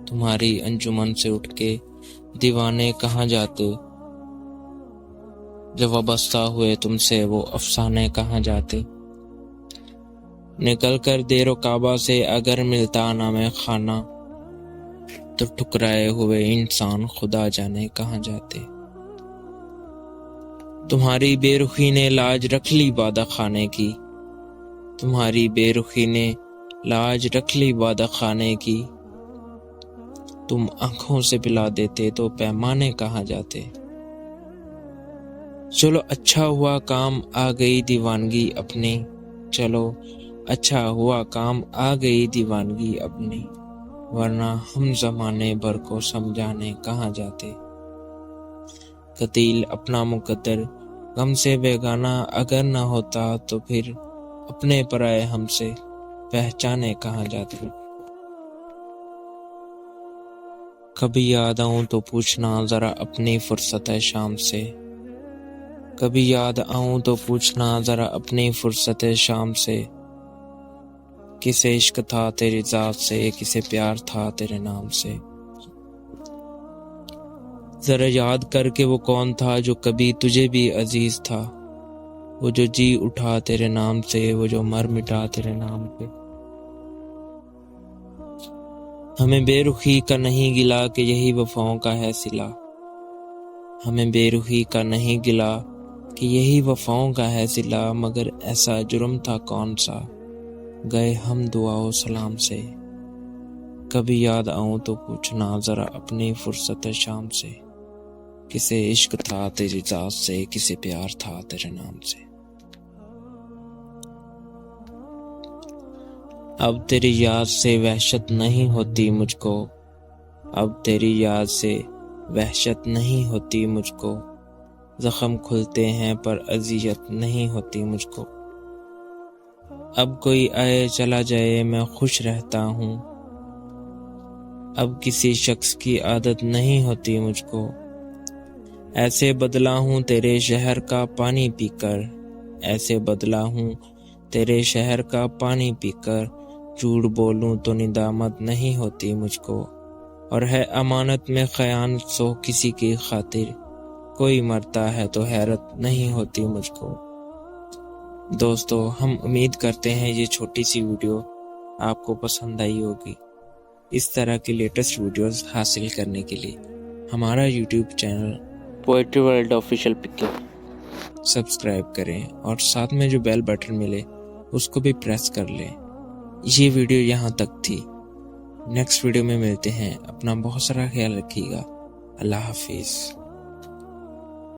تمہاری انجمن سے اٹھ کے دیوانے کہاں جاتے؟ جب وابستہ ہوئے تم سے وہ افسانے کہاں جاتے؟ نکل کر دیر و کعبہ سے اگر ملتا نام خانہ، تو ٹھکرائے ہوئے انسان خدا جانے کہاں جاتے۔ تمہاری بے رخی نے لاج رکھ لی وعدہ خانے کی، تمہاری بے رخی نے لاج رکھ لی وعدہ خانے کی، تم آنکھوں سے پلا دیتے تو پیمانے کہاں جاتے۔ چلو اچھا ہوا کام آ گئی دیوانگی اپنی، چلو اچھا ہوا کام آ گئی دیوانگی اپنی، ورنہ ہم زمانے بھر کو سمجھانے کہاں جاتے۔ قتیل اپنا مقدر غم سے بیگانہ اگر نہ ہوتا، تو پھر اپنے پرائے ہم سے پہچانے کہاں جاتے۔ کبھی یاد آؤں تو پوچھنا ذرا اپنی فرصت شام سے، کبھی یاد آؤں تو پوچھنا ذرا اپنی فرصت شام سے، کسے عشق تھا تیری ذات سے، کسے پیار تھا تیرے نام سے۔ ذرا یاد کر کے وہ کون تھا جو کبھی تجھے بھی عزیز تھا، وہ جو جی اٹھا تیرے نام سے، وہ جو مر مٹا تیرے نام پہ۔ ہمیں بے رخی کا نہیں گلا کہ یہی وفاؤں کا ہے صلہ، ہمیں بے رخی کا نہیں گلا کہ یہی وفاؤں کا ہے صلہ، مگر ایسا جرم تھا کون سا گئے ہم دعا و سلام سے۔ کبھی یاد آؤں تو پوچھنا ذرا اپنی فرصت شام سے، کسے عشق تھا تیری ذات سے، کسے پیار تھا تیرے نام سے۔ اب تیری یاد سے وحشت نہیں ہوتی مجھ کو، اب تیری یاد سے وحشت نہیں ہوتی مجھ کو، زخم کھلتے ہیں پر اذیت نہیں ہوتی مجھ کو۔ اب کوئی آئے چلا جائے میں خوش رہتا ہوں، اب کسی شخص کی عادت نہیں ہوتی مجھ کو۔ ایسے بدلا ہوں تیرے شہر کا پانی پی کر، ایسے بدلا ہوں تیرے شہر کا پانی پی کر، جھوٹ بولوں تو ندامت نہیں ہوتی مجھ کو، اور ہے امانت میں خیانت سو کسی کی خاطر، کوئی مرتا ہے تو حیرت نہیں ہوتی مجھ کو۔ دوستو، ہم امید کرتے ہیں یہ چھوٹی سی ویڈیو آپ کو پسند آئی ہوگی۔ اس طرح کی لیٹسٹ ویڈیوز حاصل کرنے کے لیے ہمارا YouTube channel poetry world official picture subscribe کریں، اور ساتھ میں جو بیل بٹن ملے اس کو بھی پریس کر لیں۔ یہ ویڈیو یہاں تک تھی، نیکسٹ ویڈیو میں ملتے ہیں۔ اپنا بہت سارا خیال رکھیے گا۔ اللہ حافظ۔